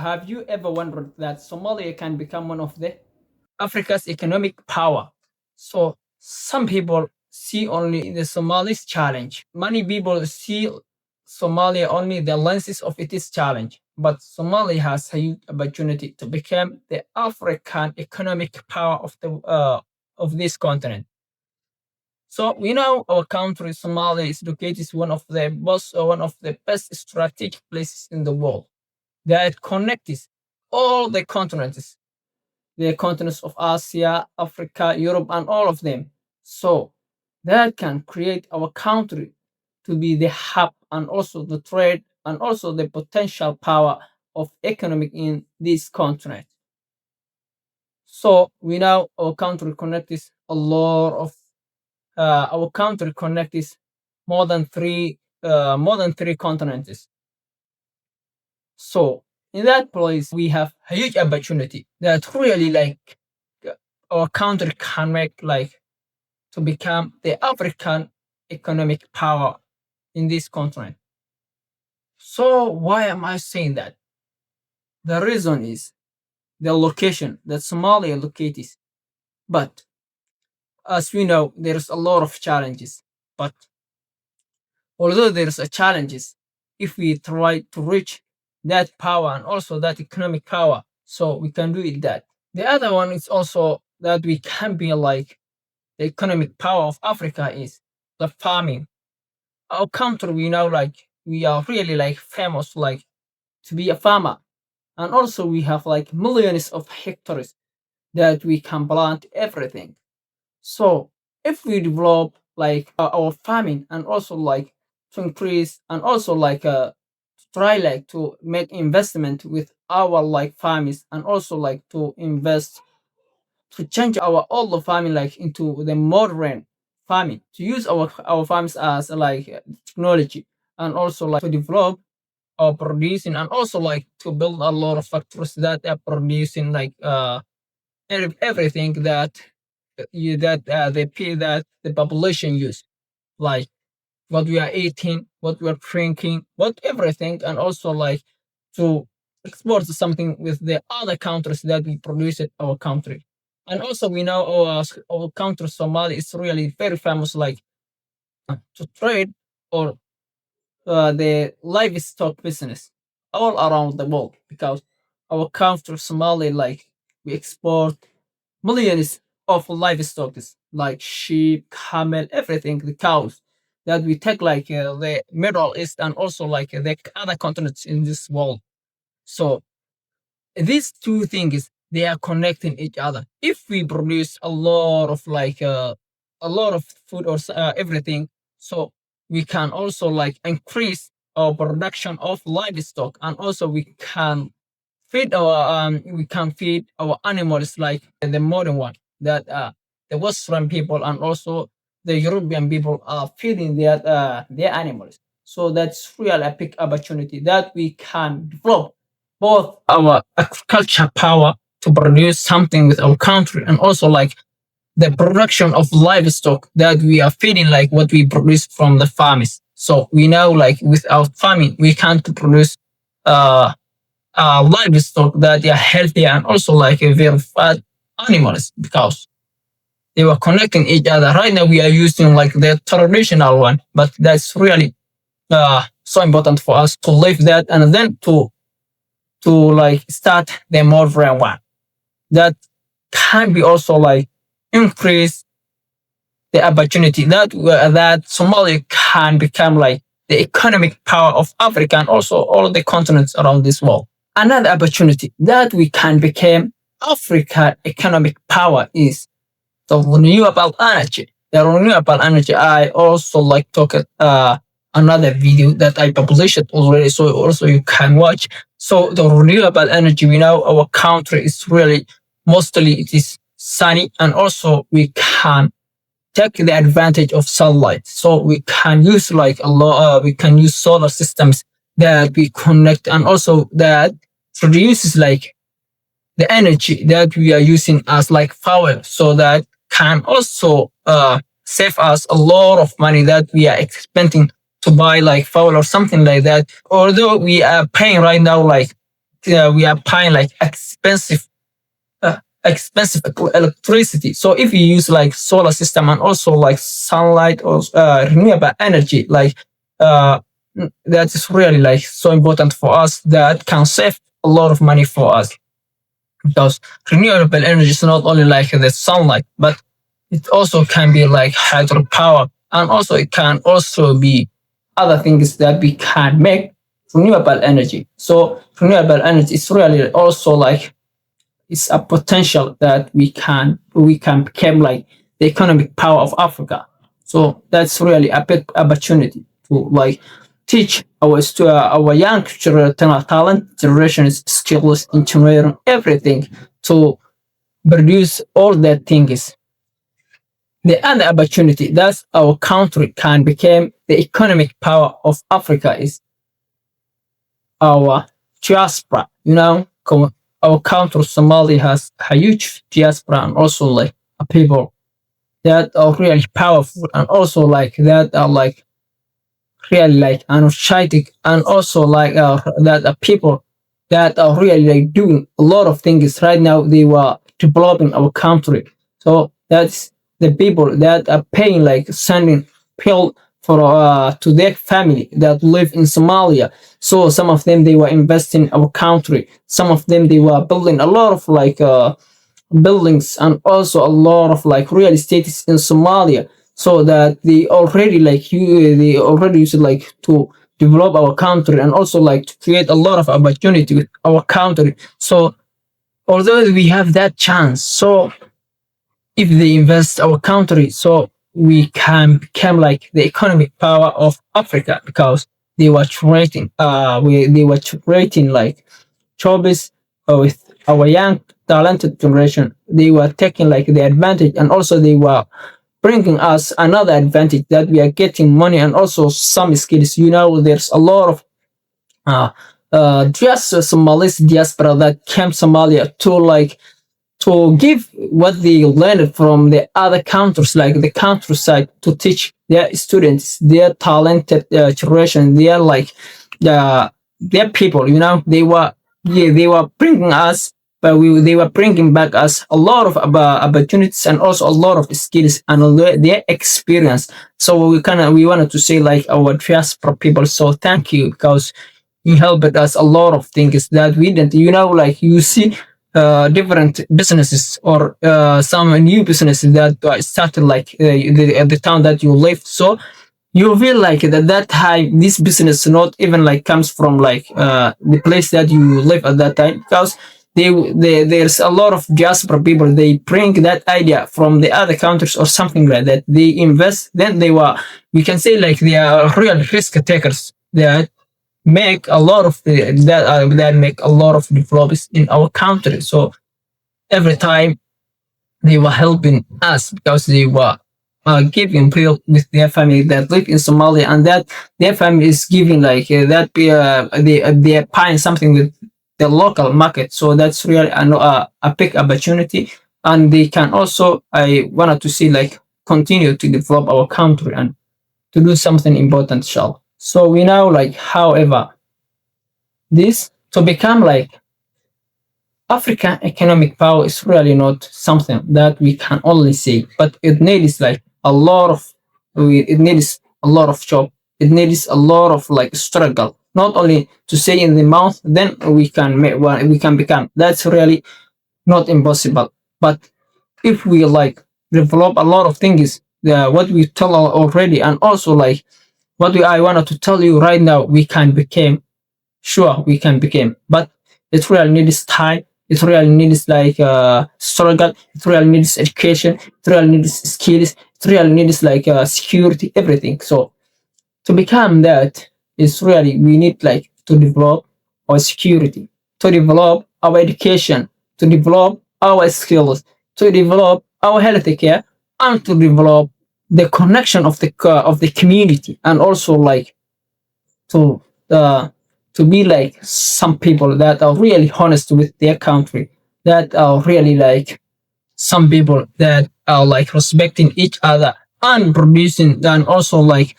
Have you ever wondered that Somalia can become one of the Africa's economic power? So some people see only the Somalis challenge. Many people see Somalia only the lenses of its challenge. But Somalia has a huge opportunity to become the African economic power of this continent. So we know our country, Somalia, is located one of the best strategic places in the world that connects all the continents of Asia, Africa, Europe, and all of them. So that can create our country to be the hub and also the trade and also the potential power of economic in this continent. So we know our country connects a lot of our country connects more than three continents. So in that place, we have a huge opportunity that really uh, our country can make to become the African economic power in this continent. So why am I saying that? The reason is the location that Somalia located. But as we know, there's a lot of challenges. But although there's a challenges, if we try to reach that power and also that economic power, so we can do it that. The other one is also that we can be like the economic power of Africa is the farming. Our country, we know we are really famous to be a farmer. And also we have millions of hectares that we can plant everything. So if we develop our farming and also to increase and also try to make investment with our farms and also to invest to change our old farming into the modern farming to use our farms as technology and also to develop or producing and also to build a lot of factories that are producing everything that that the population use, like what we are eating, what we are drinking, what everything, and also to export something with the other countries that we produce in our country. And also we know our country Somali is really very famous to trade or the livestock business all around the world because our country Somali we export millions of livestock like sheep, camel, everything, the cows that we take the Middle East and also the other continents in this world. So these two things they are connecting each other. If we produce a lot of food or everything, so we can also increase our production of livestock and also we can feed our animals like the modern one that the Western people and also the European people are feeding their animals. So that's really a big opportunity that we can develop both our agriculture power to produce something with our country and also the production of livestock that we are feeding what we produce from the farms. So we know without farming we can't produce uh livestock that are healthy and also a very fat animals because they were connecting each other. Right now we are using the traditional one, but that's really so important for us to leave that and then to start the modern one that can be also increase the opportunity that Somalia can become the economic power of Africa and also all the continents around this world. Another opportunity that we can become Africa economic power is the renewable energy. The renewable energy, I also talk another video that I published already, so also you can watch. So the renewable energy, we know our country is really mostly it is sunny, and also we can take the advantage of sunlight. So we can use a lot. We can use solar systems that we connect, and also that produces the energy that we are using as fuel. So that can also save us a lot of money that we are expending to buy fuel or something like that. Although we are paying right now we are buying like expensive electricity. So if you use like solar system and also like sunlight or renewable energy, like uh, that is really like so important for us that can save a lot of money for us, because renewable energy is not only like the sunlight, but it also can be like hydropower, and also it can also be other things that we can make renewable energy. So renewable energy is really also like it's a potential that we can become like the economic power of Africa. So that's really a big opportunity to like teach our young talent generations skills, engineering, everything to produce all that things. The other opportunity that our country can become the economic power of Africa is our diaspora. Our country, Somali, has a huge diaspora and also like a people that are really powerful and also like that are like really like energetic and also like that are people that are really like doing a lot of things right now. They were developing our country. So that's the people that are paying like sending pill for to their family that live in Somalia. So some of them they were investing in our country. Some of them they were building a lot of like buildings and also a lot of like real estate in Somalia, so that they already used like to develop our country and also like to create a lot of opportunity with our country. So although we have that chance, so if they invest our country, so we can become like the economic power of Africa, because they were creating like jobs with our young talented generation. They were taking like the advantage, and also they were bringing us another advantage that we are getting money and also some skills. There's a lot of uh, just Somalis diaspora that came Somalia to give what they learned from the other countries, like the countryside, to teach their students, their talented generation, uh, their people. They were bringing us, but they were bringing back us a lot of opportunities and also a lot of skills and their experience. So we wanted to say like our diaspora people. So thank you, because you helped us a lot of things that we didn't. Like you see different businesses or some new businesses that started like the town that you live. So you feel like at that time this business not even like comes from like the place that you live at that time, because there's a lot of diaspora people. They bring that idea from the other countries or something like that. They invest, then we can say like they are real risk takers. They make a lot of that make a lot of developments in our country. So every time they were helping us, because they were giving people with their family that live in Somalia, and that their family is giving like they are buying something with the local market. So that's really a big opportunity, and they can also, I wanted to see like continue to develop our country and to do something important, shall. So we now like, however, this to become like African economic power is really not something that we can only say, but it needs like it needs a lot of job. It needs a lot of like struggle, not only to say in the mouth, then we can become. That's really not impossible. But if we like develop a lot of things, what we tell already, and also like I wanted to tell you right now, we can become. Sure, we can become, but it really needs time. It really needs like struggle. It really needs education. It really needs skills. It really needs like security, everything. So to become that is really, we need like to develop our security, to develop our education, to develop our skills, to develop our health care, and to develop the connection of the community, and also like to uh, to be like some people that are really honest with their country, that are really like some people that are like respecting each other and producing, and also like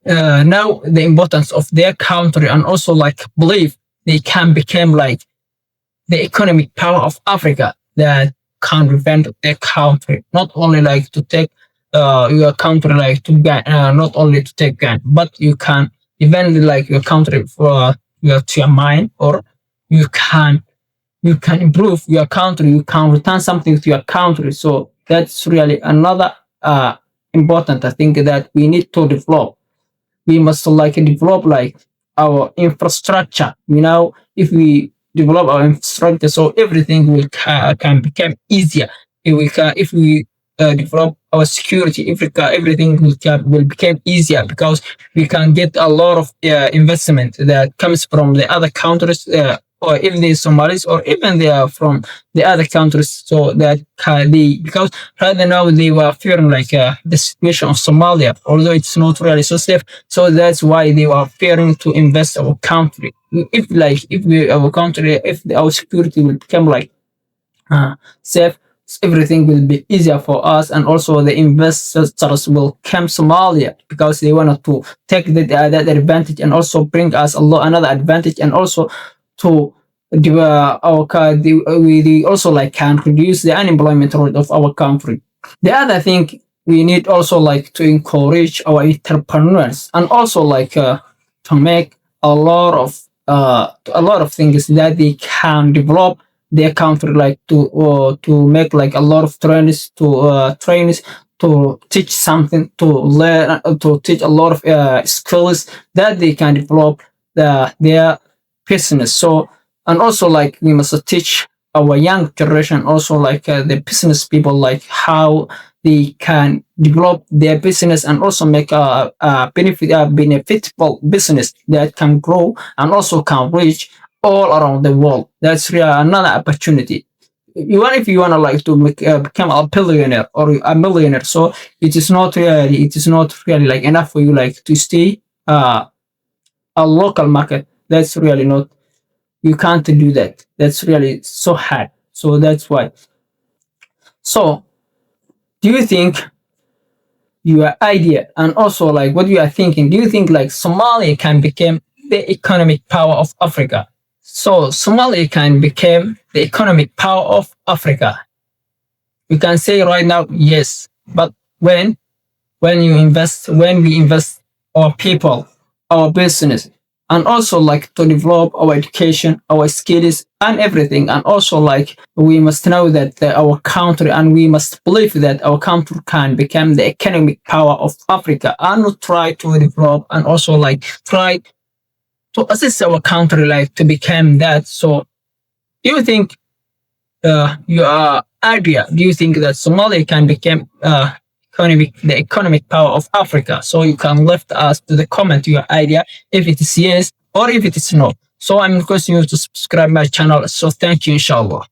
know the importance of their country, and also like believe they can become like the economic power of Africa that can prevent their country not only like to take your country like to gain, not only to take gain, but you can even like your country for your to your mind, or you can improve your country, you can return something to your country. So that's really another important, I think, that we need to develop. We must like develop like our infrastructure. If we develop our infrastructure, so everything will can become easier. If we develop our security, everything will become easier, because we can get a lot of investment that comes from the other countries, or if they're Somalis, or even they are from the other countries. So that because right now they were fearing like the situation of Somalia, although it's not really so safe. So that's why they were fearing to invest our country. Our country, if our security will become like safe, everything will be easier for us, and also the investors will come Somalia because they wanted to take that advantage and also bring us another advantage, and also to we also like can reduce the unemployment rate of our country. The other thing, we need also like to encourage our entrepreneurs, and also like to make a lot of things that they can develop their country, like to make like a lot of trainings to teach something, to learn, to teach a lot of skills that they can develop their business. So, and also like we must teach our young generation also like the business people, like how they can develop their business and also make a benefitable business that can grow and also can reach all around the world. That's really another opportunity. If you want to like to become a billionaire or a millionaire, so it is not really like enough for you like to stay a local market. That's really not, you can't do that. That's really so hard. So that's why. So do you think your idea, and also like what you are thinking, do you think like Somalia can become the economic power of Africa? So Somalia can become the economic power of Africa. We can say right now, yes. But when we invest our people, our business, and also like to develop our education, our skills, and everything. And also like we must know that our country, and we must believe that our country can become the economic power of Africa, and try to develop and also like try to assist our country like to become that. So do you think your idea, do you think that Somalia can become the economic power of Africa? So you can left us to the comment your idea if it is yes or if it is no. So I'm requesting you to subscribe my channel. So thank you, inshallah.